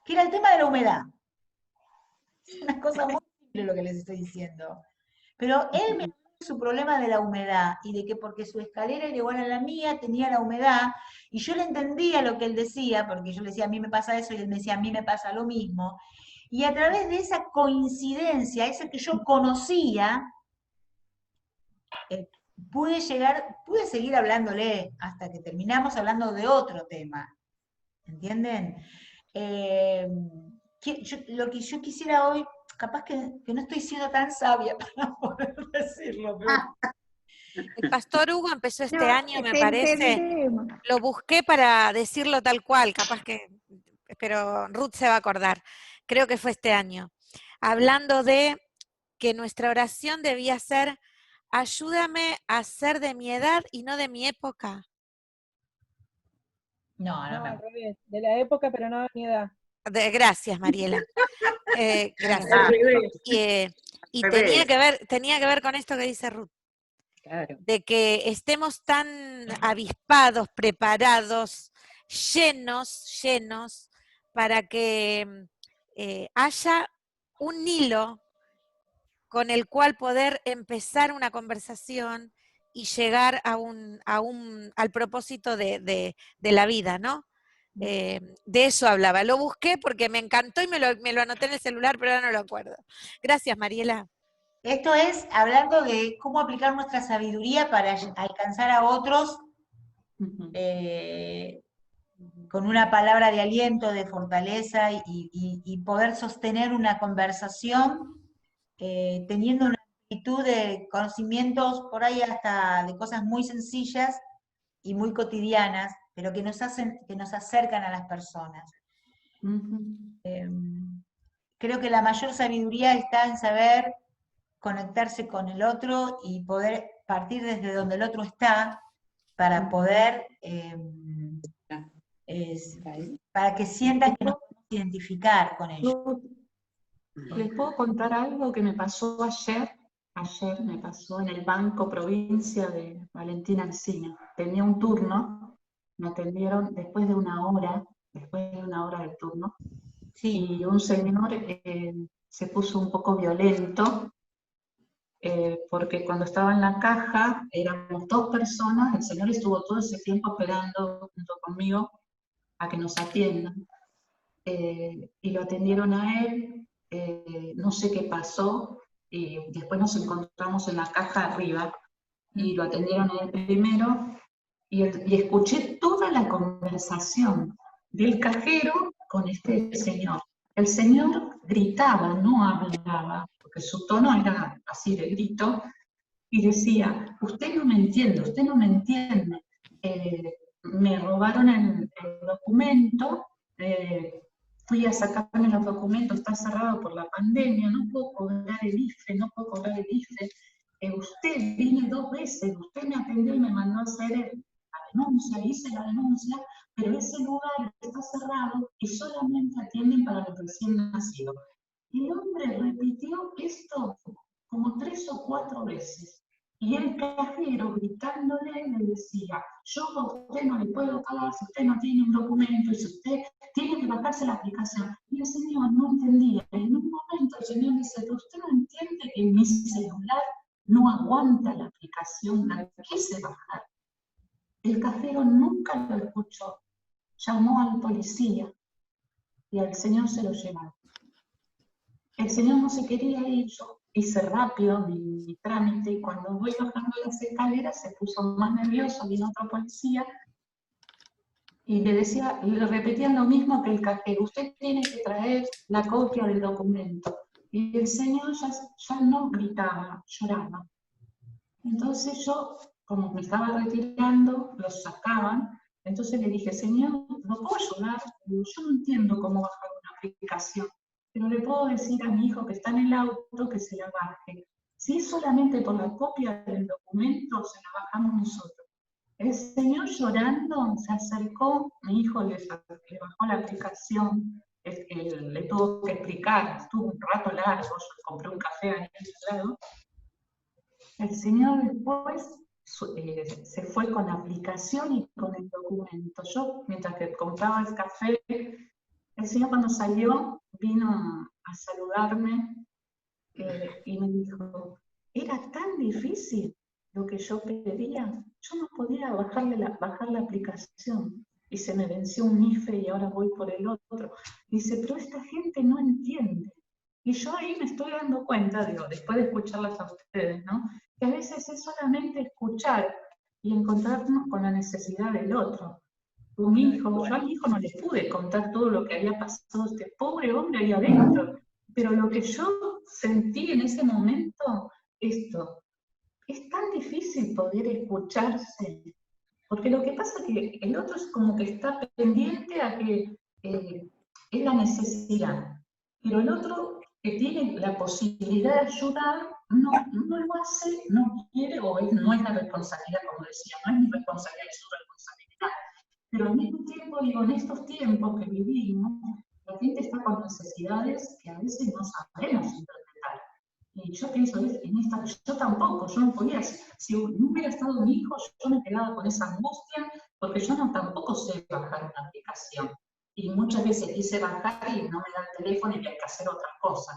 que era el tema de la humedad. Es una cosa muy simple lo que les estoy diciendo. Pero él me habló de su problema de la humedad y de que porque su escalera era igual a la mía, tenía la humedad, y yo le entendía lo que él decía, porque yo le decía, a mí me pasa eso, y él me decía, a mí me pasa lo mismo. Y a través de esa coincidencia, esa que yo conocía, pude seguir hablándole hasta que terminamos hablando de otro tema. ¿Entienden? Lo que yo quisiera hoy, capaz que no estoy siendo tan sabia para poder decirlo, pero... El pastor Hugo empezó este año, me te parece, entendemos. lo busqué para decirlo tal cual, capaz que, pero Ruth se va a acordar, creo que fue este año, hablando de que nuestra oración debía ser, ayúdame a ser de mi edad y no de mi época. No, al revés, de la época, pero no de mi edad. Gracias, Mariela. Gracias. Y tenía que ver con esto que dice Ruth. Claro. De que estemos tan avispados, preparados, llenos, para que haya un hilo con el cual poder empezar una conversación y llegar al propósito de la vida, ¿no? De eso hablaba. Lo busqué porque me encantó y me lo anoté en el celular, pero ahora no lo acuerdo. Gracias, Mariela. Esto es hablando de cómo aplicar nuestra sabiduría para alcanzar a otros con una palabra de aliento, de fortaleza y poder sostener una conversación teniendo una amplitud de conocimientos por ahí hasta de cosas muy sencillas y muy cotidianas, pero que nos acercan a las personas. Creo que la mayor sabiduría está en saber conectarse con el otro y poder partir desde donde el otro está para poder, para que sientan que nos podemos identificar con ellos. ¿Les puedo contar algo que me pasó ayer? Ayer me pasó en el Banco Provincia de Valentina Alsina. Tenía un turno, me atendieron después de una hora del turno, y un señor se puso un poco violento, porque cuando estaba en la caja, éramos 2 personas, el señor estuvo todo ese tiempo esperando junto conmigo a que nos atiendan, y lo atendieron a él, no sé qué pasó, y después nos encontramos en la caja arriba, y lo atendieron a él primero, y escuché toda la conversación del cajero con este señor. El señor gritaba, no hablaba, porque su tono era así de grito, y decía, usted no me entiende, me robaron el documento, fui a sacarme los documentos, está cerrado por la pandemia, no puedo cobrar el IFE, usted vine 2 veces, usted me atendió y me mandó a hacer la denuncia, hice la denuncia, pero ese lugar está cerrado y solamente atienden para los recién nacidos. Y el hombre repitió esto como 3 o 4 veces. Y el cajero gritándole le decía, yo a usted no le puedo pagar si usted no tiene un documento y si usted tiene que bajarse la aplicación. Y el señor no entendía. En un momento el señor dice, pero usted no entiende que mi celular no aguanta la aplicación, la quise bajar. El cajero nunca lo escuchó. Llamó al policía y al señor se lo llevaron. El señor no se quería ir, yo hice rápido mi trámite y cuando voy bajando las escaleras se puso más nervioso, vino otro policía y le repetían lo mismo que el cajero, usted tiene que traer la copia del documento. Y el señor ya no gritaba, lloraba. Entonces yo, como me estaba retirando, los sacaban, entonces le dije, señor, ¿no puedo ayudar? Yo no entiendo cómo bajar una aplicación, pero le puedo decir a mi hijo que está en el auto que se la baje. Si es solamente por la copia del documento, se la bajamos nosotros. El señor llorando se acercó, mi hijo le bajó la aplicación, le tuvo que explicar, estuvo un rato largo, yo compré un café ahí al lado. El señor después se fue con la aplicación y con el documento. Yo, mientras que compraba el café, el señor cuando salió vino a saludarme y me dijo, era tan difícil lo que yo pedía, yo no podía bajar la aplicación. y se me venció un IFE y ahora voy por el otro. Dice, pero esta gente no entiende. Y yo ahí me estoy dando cuenta, digo, después de escucharlas a ustedes, ¿no? Que a veces es solamente escuchar y encontrarnos con la necesidad del otro. Yo a mi hijo no le pude contar todo lo que había pasado este pobre hombre ahí adentro, pero lo que yo sentí en ese momento, esto, es tan difícil poder escucharse, porque lo que pasa es que el otro es como que está pendiente a que es la necesidad, pero el otro que tiene la posibilidad de ayudar, no lo hace, no quiere, o no es la responsabilidad, como decía, no es mi responsabilidad, es su responsabilidad. Pero al mismo tiempo, digo, en estos tiempos que vivimos, la gente está con necesidades que a veces no sabemos interpretar. Y yo pienso, yo tampoco, yo no podía, si no hubiera estado mi hijo, yo me quedaba con esa angustia, porque yo tampoco sé bajar una aplicación. Y muchas veces quise bajar y no me da el teléfono y hay que hacer otras cosas.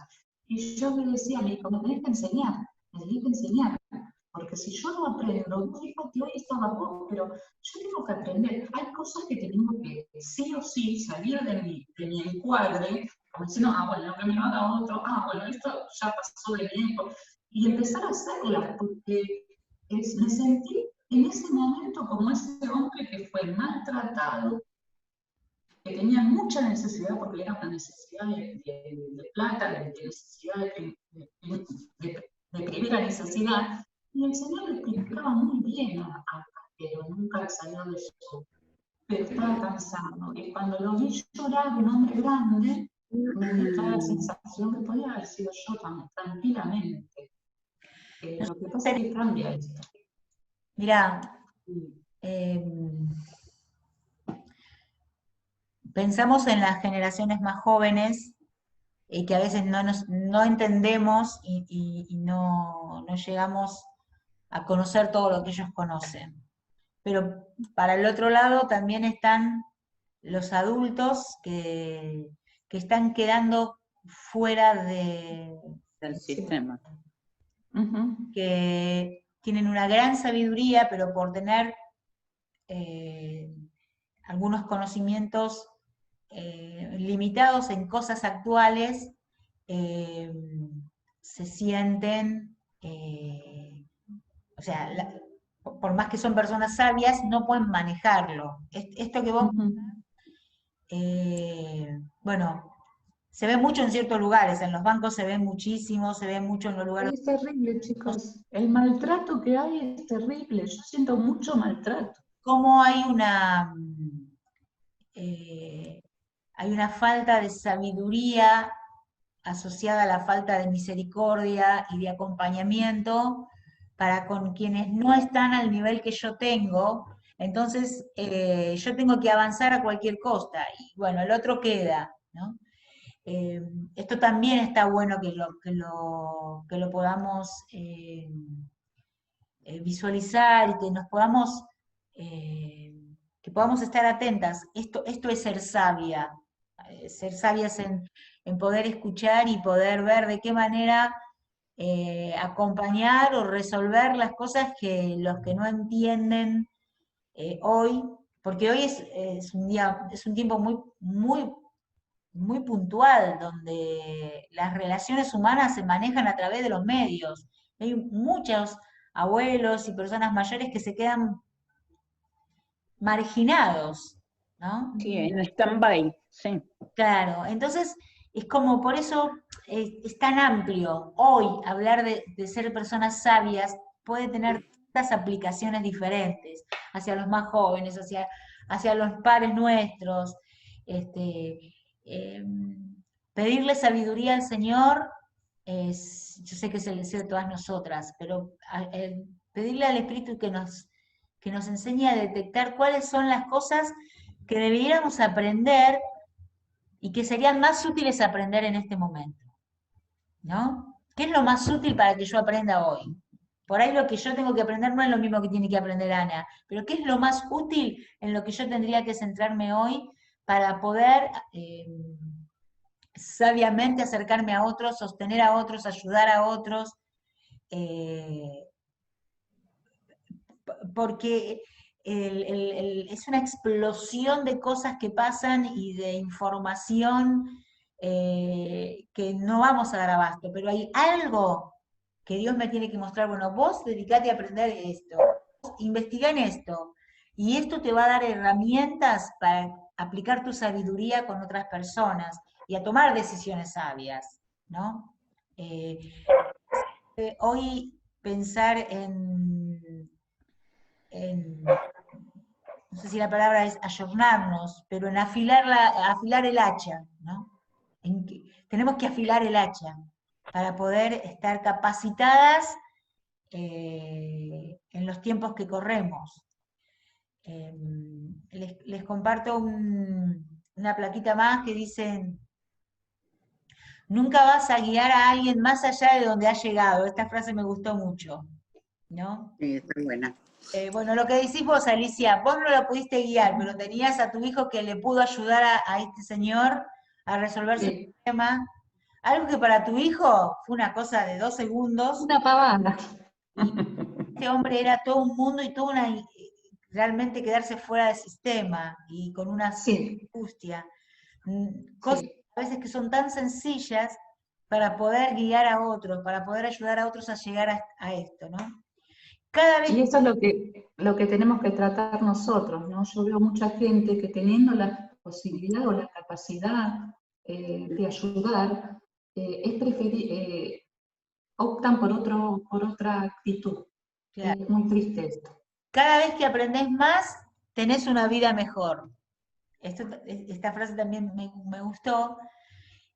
Y yo me decía a mi hijo, me tenés que enseñar, porque si yo no aprendo, vos dijo que hoy estaba vos, pero yo tengo que aprender. Hay cosas que tenemos que sí o sí salir de mi encuadre, como diciendo, bueno, que me lo haga otro, bueno, esto ya pasó de tiempo, y empezar a hacerlas, porque me sentí en ese momento como ese hombre que fue maltratado, que tenía mucha necesidad, porque era una necesidad de plata, de necesidad de primera necesidad, y el Señor le explicaba muy bien pero nunca salió de eso. Pero estaba cansado, y cuando lo vi llorar, un hombre grande, me dio toda la sensación que podía haber sido yo tranquilamente. Lo que pasa es que cambia esto. Mirá, pensamos en las generaciones más jóvenes que a veces no entendemos y no llegamos a conocer todo lo que ellos conocen. Pero para el otro lado también están los adultos que están quedando fuera del sistema. Que tienen una gran sabiduría, pero por tener algunos conocimientos limitados en cosas actuales, se sienten, o sea, por más que son personas sabias, no pueden manejarlo. Esto que vos, bueno, se ve mucho en ciertos lugares, en los bancos se ve muchísimo, se ve mucho en los lugares... Es terrible, chicos. El maltrato que hay es terrible. Yo siento mucho maltrato. Cómo hay una falta de sabiduría asociada a la falta de misericordia y de acompañamiento para con quienes no están al nivel que yo tengo. Entonces yo tengo que avanzar a cualquier costa, y bueno, el otro queda, ¿no? Esto también está bueno que lo podamos visualizar, y que nos podamos estar atentas. Esto es ser sabia, ser sabias en poder escuchar y poder ver de qué manera acompañar o resolver las cosas que los que no entienden hoy, porque hoy es un tiempo muy puntual, donde las relaciones humanas se manejan a través de los medios. Hay muchos abuelos y personas mayores que se quedan marginados, ¿no? Sí, en stand-by, sí. Claro, entonces es como por eso es tan amplio. Hoy hablar de ser personas sabias puede tener tantas aplicaciones diferentes hacia los más jóvenes, hacia los pares nuestros. Pedirle sabiduría al Señor yo sé que es el deseo de todas nosotras, pero pedirle al Espíritu que nos enseñe a detectar cuáles son las cosas que deberíamos aprender y que serían más útiles aprender en este momento, ¿no? ¿Qué es lo más útil para que yo aprenda hoy? Por ahí lo que yo tengo que aprender no es lo mismo que tiene que aprender Ana, pero ¿qué es lo más útil en lo que yo tendría que centrarme hoy para poder sabiamente acercarme a otros, sostener a otros, ayudar a otros? Porque es una explosión de cosas que pasan y de información que no vamos a dar abasto, pero hay algo que Dios me tiene que mostrar. Bueno, vos dedicate a aprender esto, investigá en esto, y esto te va a dar herramientas para aplicar tu sabiduría con otras personas y a tomar decisiones sabias, ¿no? Hoy pensar no sé si la palabra es ayornarnos, pero en afilar el hacha, ¿no? Tenemos que afilar el hacha para poder estar capacitadas en los tiempos que corremos. Les comparto una plaquita más que dice: nunca vas a guiar a alguien más allá de donde ha llegado. Esta frase me gustó mucho, ¿no? Sí, está buena. Bueno, lo que decís vos, Alicia, vos no lo pudiste guiar, pero tenías a tu hijo que le pudo ayudar a este señor a resolver su problema. Algo que para tu hijo fue una cosa de 2 segundos. Una pavada. Y este hombre era todo un mundo y toda realmente quedarse fuera del sistema y con una angustia. Cosas a veces que son tan sencillas para poder guiar a otros, para poder ayudar a otros a llegar a esto, ¿no? Y eso es lo que tenemos que tratar nosotros, ¿no? Yo veo mucha gente que teniendo la posibilidad o la capacidad de ayudar, optan por otra actitud. Claro. Es muy triste esto. Cada vez que aprendés más, tenés una vida mejor. Esta frase también me gustó.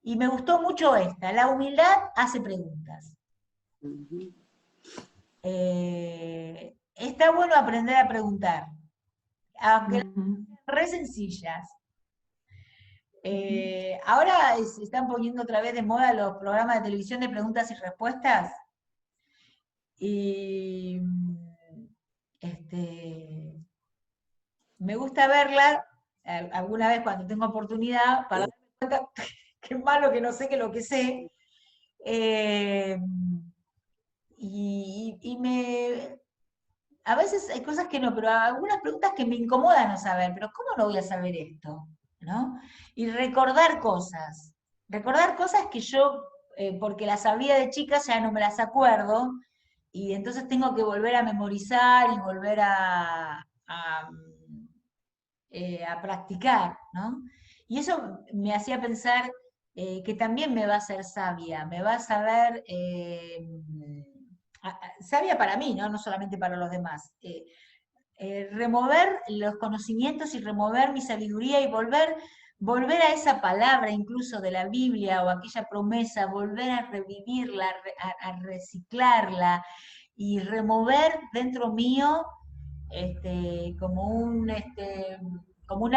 Y me gustó mucho esta: la humildad hace preguntas. Está bueno aprender a preguntar, aunque sean re sencillas. Ahora se están poniendo otra vez de moda los programas de televisión de preguntas y respuestas. Y me gusta verlas alguna vez cuando tengo oportunidad para darme cuenta que es malo que no sé que lo que sé. A veces hay cosas que no, pero algunas preguntas que me incomodan no saber, pero ¿cómo no voy a saber esto? ¿No? Y recordar cosas que yo, porque las sabía de chica, ya no me las acuerdo, y entonces tengo que volver a memorizar y volver a practicar, ¿no? Y eso me hacía pensar que también me va a hacer sabia, me va a saber sabia para mí, ¿no? No solamente para los demás. Remover los conocimientos y remover mi sabiduría y volver a esa palabra incluso de la Biblia o aquella promesa, volver a revivirla, a reciclarla y remover dentro mío como una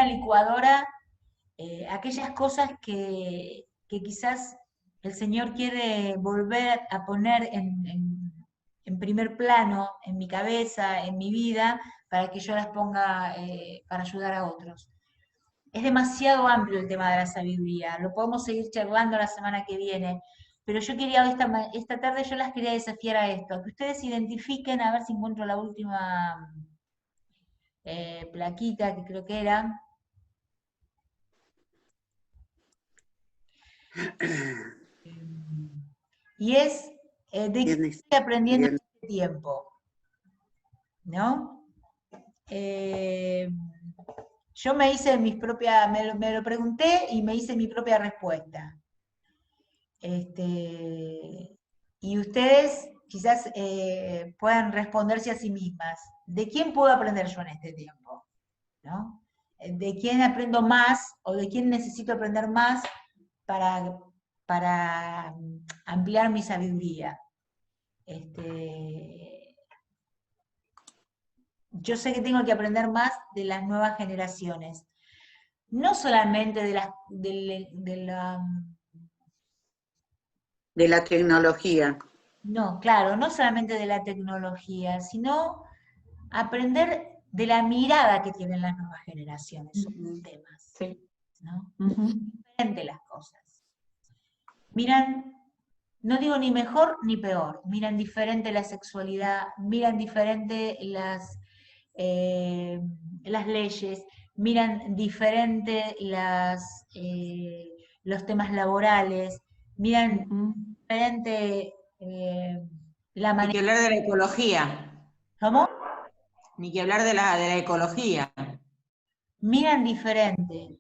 licuadora aquellas cosas que quizás el Señor quiere volver a poner en primer plano, en mi cabeza, en mi vida, para que yo las ponga para ayudar a otros. Es demasiado amplio el tema de la sabiduría, lo podemos seguir charlando la semana que viene, pero yo quería, esta tarde yo las quería desafiar a esto, a que ustedes identifiquen, a ver si encuentro la última plaquita que creo que era. Y es de qué estoy aprendiendo en este tiempo, ¿no? Yo me hice me lo pregunté y me hice mi propia respuesta. Y ustedes quizás puedan responderse a sí mismas. ¿De quién puedo aprender yo en este tiempo? ¿No? ¿De quién aprendo más o de quién necesito aprender más para ampliar mi sabiduría? Yo sé que tengo que aprender más de las nuevas generaciones, no solamente de la tecnología. No, claro, no solamente de la tecnología, sino aprender de la mirada que tienen las nuevas generaciones sobre los temas, ¿no? Diferente las cosas. Miran, no digo ni mejor ni peor, miran diferente la sexualidad, miran diferente las leyes, miran diferente los temas laborales, miran diferente la Ni manera. que hablar de la ecología. ¿Cómo? Ni que hablar de la ecología. Miran diferente.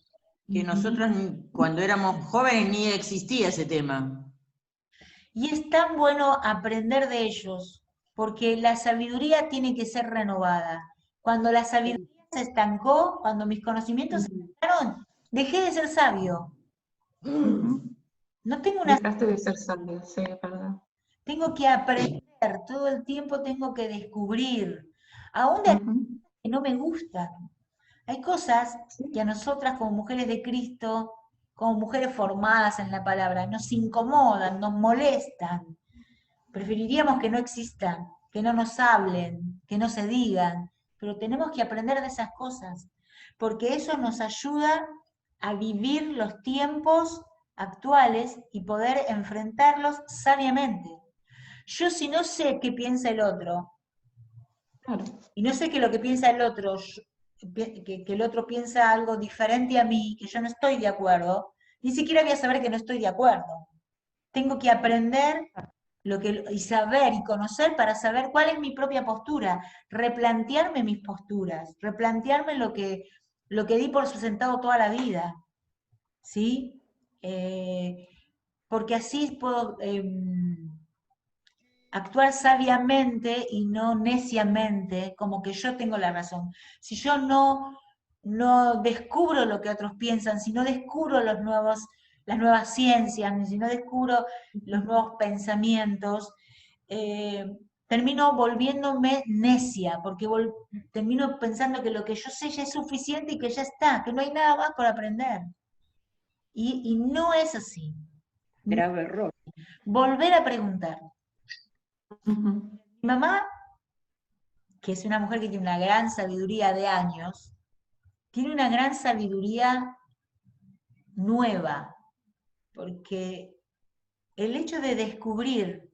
Que nosotros cuando éramos jóvenes ni existía ese tema. Y es tan bueno aprender de ellos, porque la sabiduría tiene que ser renovada. Cuando la sabiduría se estancó, cuando mis conocimientos se estancaron, dejé de ser sabio. No tengo una... Dejaste de ser sabio, sí, es verdad. Tengo que aprender, todo el tiempo tengo que descubrir, aún de que no me gustan. Hay cosas que a nosotras como mujeres de Cristo, como mujeres formadas en la palabra, nos incomodan, nos molestan. Preferiríamos que no existan, que no nos hablen, que no se digan, pero tenemos que aprender de esas cosas, porque eso nos ayuda a vivir los tiempos actuales y poder enfrentarlos sabiamente. Yo si no sé qué piensa el otro, y no sé que lo que piensa el otro, que el otro piensa algo diferente a mí, que yo no estoy de acuerdo, ni siquiera voy a saber que no estoy de acuerdo. Tengo que aprender y saber y conocer para saber cuál es mi propia postura, replantearme mis posturas, replantearme lo que di por sentado toda la vida, ¿sí? Porque así puedo actuar sabiamente y no neciamente, como que yo tengo la razón. Si yo no descubro lo que otros piensan, si no descubro las nuevas ciencias, si no descubro los nuevos pensamientos, termino volviéndome necia, porque termino pensando que lo que yo sé ya es suficiente y que ya está, que no hay nada más por aprender. Y no es así. Grave error. Volver a preguntar. Mi mamá, que es una mujer que tiene una gran sabiduría de años, tiene una gran sabiduría nueva, porque el hecho de descubrir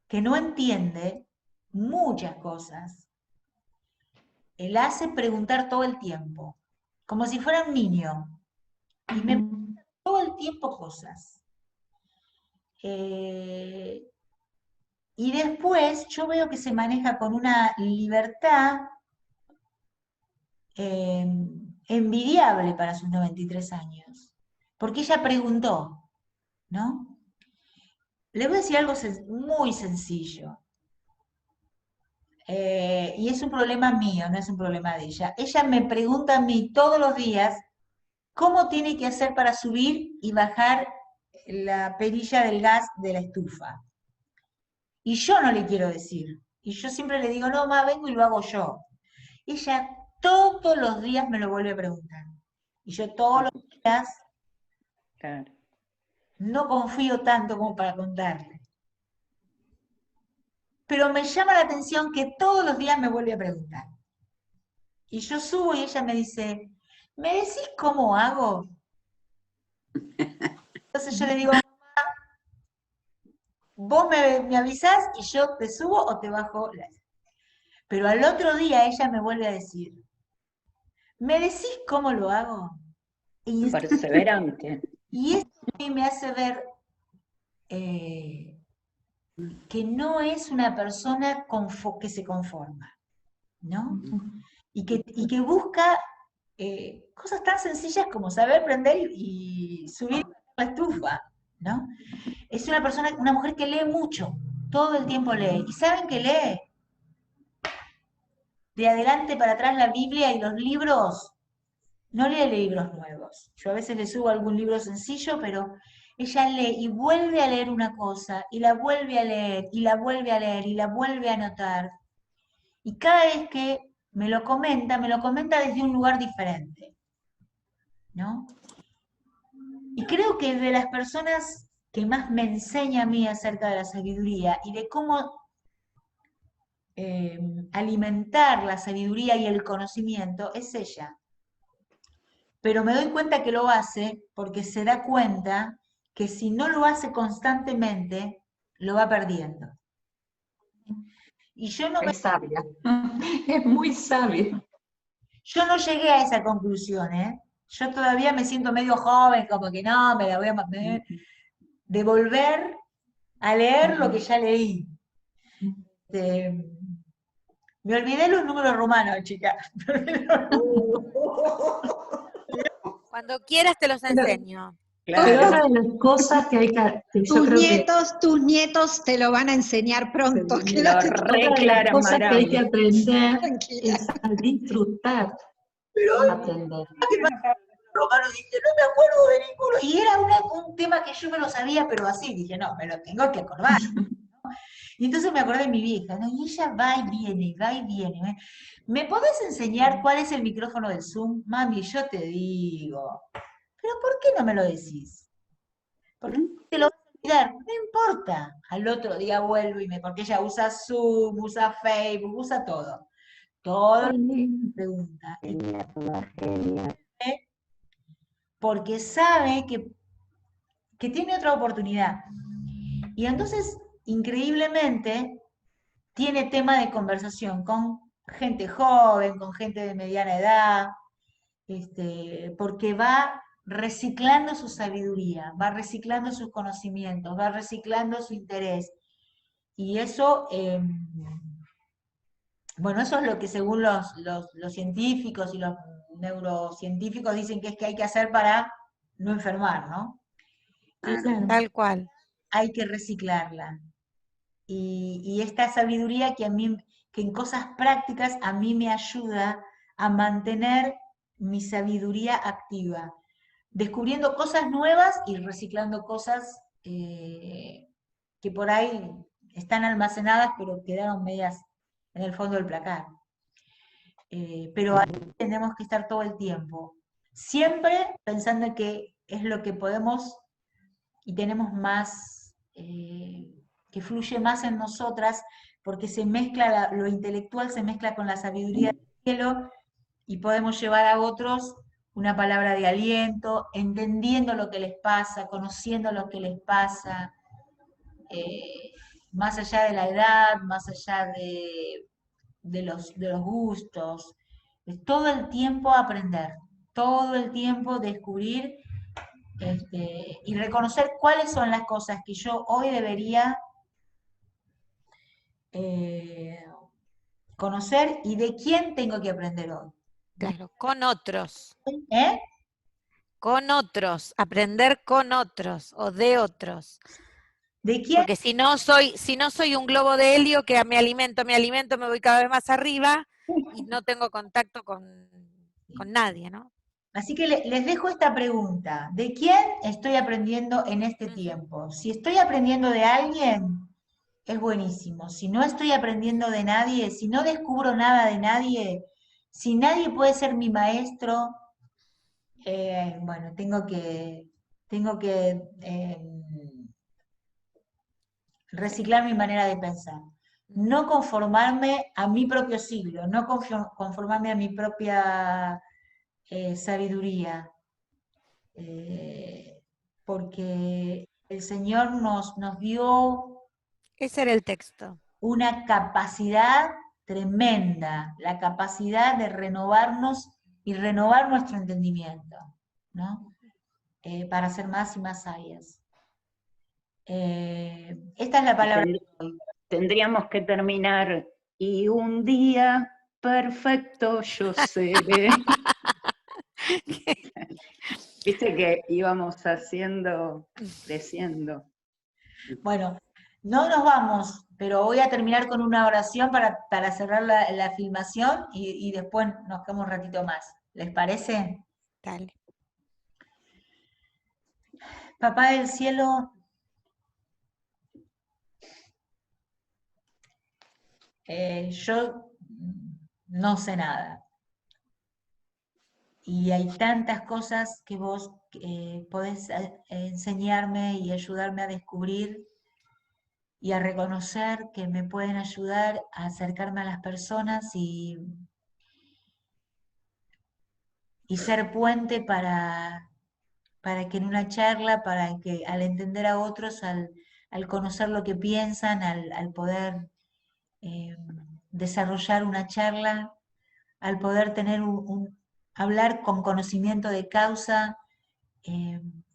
que no entiende muchas cosas, él hace preguntar todo el tiempo, como si fuera un niño, y me pregunta todo el tiempo cosas. Y después yo veo que se maneja con una libertad envidiable para sus 93 años, porque ella preguntó, ¿no? Le voy a decir algo muy sencillo, y es un problema mío, no es un problema de ella. Ella me pregunta a mí todos los días cómo tiene que hacer para subir y bajar la perilla del gas de la estufa. Y yo no le quiero decir. Y yo siempre le digo, no, ma, vengo y lo hago yo. Ella todos los días me lo vuelve a preguntar. Y yo todos los días no confío tanto como para contarle. Pero me llama la atención que todos los días me vuelve a preguntar. Y yo subo y ella me dice, ¿me decís cómo hago? Entonces yo le digo, vos me avisás y yo te subo o te bajo. Pero al otro día ella me vuelve a decir, ¿me decís cómo lo hago? Y perseverante. Y esto a mí me hace ver que no es una persona que se conforma, ¿no? Y que busca cosas tan sencillas como saber prender y subir la estufa, ¿no? Es una mujer que lee mucho, todo el tiempo lee. ¿Y saben que lee? De adelante para atrás la Biblia y los libros, no lee libros nuevos. Yo a veces le subo algún libro sencillo, pero ella lee y vuelve a leer una cosa, y la vuelve a leer, y la vuelve a leer, y la vuelve a anotar. Y cada vez que me lo comenta desde un lugar diferente, ¿no? Y creo que de las personas que más me enseña a mí acerca de la sabiduría y de cómo alimentar la sabiduría y el conocimiento es ella. Pero me doy cuenta que lo hace porque se da cuenta que si no lo hace constantemente, lo va perdiendo. Y yo no Es sabia, es muy sabia. Yo no llegué a esa conclusión, ¿eh? Yo todavía me siento medio joven, como que no, me la voy a de volver a leer lo que ya leí. Me olvidé los números romanos, chica. Cuando quieras te los enseño. Pero otra de las cosas que hay que yo creo que Tus nietos te lo van a enseñar pronto. Lo Quédate otra de las reclara cosas que hay que Maraglia. aprender tranquila. es a disfrutar, aprender. Romano dice, no me acuerdo de ninguno. Y era un tema que yo me lo sabía, pero así, dije, no, me lo tengo que acordar. ¿No? Y entonces me acordé de mi vieja, ¿no? Y ella va y viene, va y viene. ¿Eh? ¿Me podés enseñar cuál es el micrófono del Zoom? Mami, yo te digo. ¿Pero por qué no me lo decís? Porque te lo vas a olvidar, no importa. Al otro día vuelvo porque ella usa Zoom, usa Facebook, usa todo. Todo lo que pregunta. Porque sabe que tiene otra oportunidad. Y entonces, increíblemente, tiene tema de conversación con gente joven, con gente de mediana edad, porque va reciclando su sabiduría, va reciclando sus conocimientos, va reciclando su interés. Y eso, bueno, eso es lo que según los científicos y los neurocientíficos dicen que es que hay que hacer para no enfermar, ¿no? Tal cual. Hay que reciclarla. Y esta sabiduría que en cosas prácticas a mí me ayuda a mantener mi sabiduría activa, descubriendo cosas nuevas y reciclando cosas que por ahí están almacenadas pero quedaron medias en el fondo del placar. Pero ahí tenemos que estar todo el tiempo, siempre pensando que es lo que podemos y tenemos más, que fluye más en nosotras, porque se mezcla lo intelectual, se mezcla con la sabiduría del cielo, y podemos llevar a otros una palabra de aliento, entendiendo lo que les pasa, conociendo lo que les pasa, más allá de la edad, más allá de los gustos, es todo el tiempo aprender, todo el tiempo descubrir y reconocer cuáles son las cosas que yo hoy debería conocer y de quién tengo que aprender hoy. Claro, con otros. ¿Eh? Con otros, aprender con otros o de otros. ¿De quién? Porque si no soy un globo de helio que me alimento, me voy cada vez más arriba y no tengo contacto con nadie, ¿no? Así que les dejo esta pregunta. ¿De quién estoy aprendiendo en este tiempo? Si estoy aprendiendo de alguien, es buenísimo. Si no estoy aprendiendo de nadie, si no descubro nada de nadie, si nadie puede ser mi maestro, bueno, tengo que reciclar mi manera de pensar. No conformarme a mi propio siglo, no conformarme a mi propia sabiduría, porque el Señor nos dio Ese era el texto. una capacidad tremenda, la capacidad de renovarnos y renovar nuestro entendimiento, ¿no? Para ser más y más sabias. Esta es la palabra. Tendríamos que terminar, y un día perfecto yo seré. Viste que íbamos creciendo. Bueno, no nos vamos, pero voy a terminar con una oración para cerrar la filmación y después nos quedamos un ratito más. ¿Les parece? Dale. Papá del cielo, yo no sé nada. Y hay tantas cosas que vos podés enseñarme y ayudarme a descubrir y a reconocer que me pueden ayudar a acercarme a las personas y ser puente para que en una charla, para que al entender a otros, al conocer lo que piensan, al poder desarrollar una charla, al poder tener hablar con conocimiento de causa,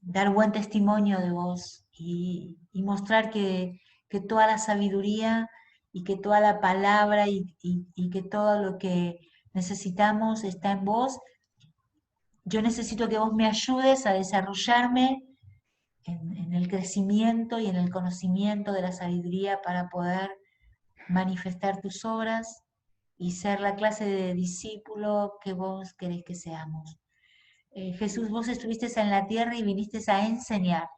dar buen testimonio de vos y mostrar que toda la sabiduría y que toda la palabra y que todo lo que necesitamos está en vos. Yo necesito que vos me ayudes a desarrollarme en el crecimiento y en el conocimiento de la sabiduría para poder manifestar tus obras y ser la clase de discípulo que vos querés que seamos. Jesús, vos estuviste en la tierra y viniste a enseñar.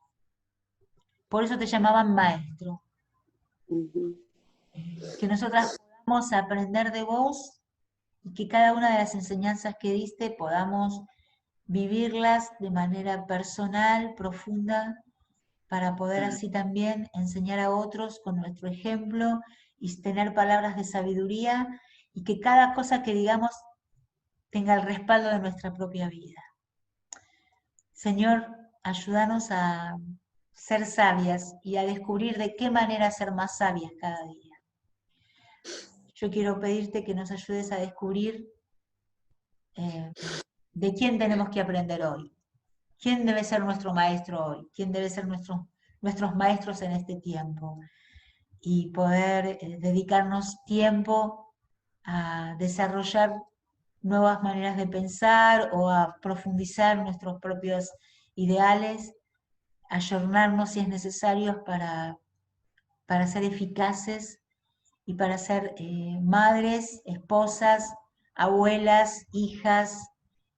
Por eso te llamaban maestro. Que nosotras podamos aprender de vos y que cada una de las enseñanzas que diste podamos vivirlas de manera personal, profunda, para poder así también enseñar a otros con nuestro ejemplo y tener palabras de sabiduría y que cada cosa que digamos tenga el respaldo de nuestra propia vida. Señor, ayúdanos a ser sabias y a descubrir de qué manera ser más sabias cada día. Yo quiero pedirte que nos ayudes a descubrir de quién tenemos que aprender hoy. ¿Quién debe ser nuestro maestro hoy? ¿Quién debe ser nuestros maestros en este tiempo? Y poder dedicarnos tiempo a desarrollar nuevas maneras de pensar o a profundizar nuestros propios ideales, ayornarnos si es necesario para ser eficaces y para ser madres, esposas, abuelas, hijas,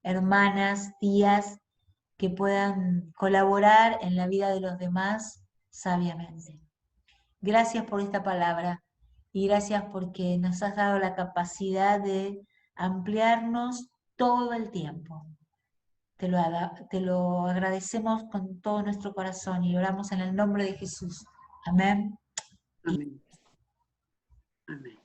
hermanas, tías, que puedan colaborar en la vida de los demás sabiamente. Gracias por esta palabra y gracias porque nos has dado la capacidad de ampliarnos todo el tiempo. Te lo agradecemos con todo nuestro corazón y oramos en el nombre de Jesús. Amén. Amén. Amén.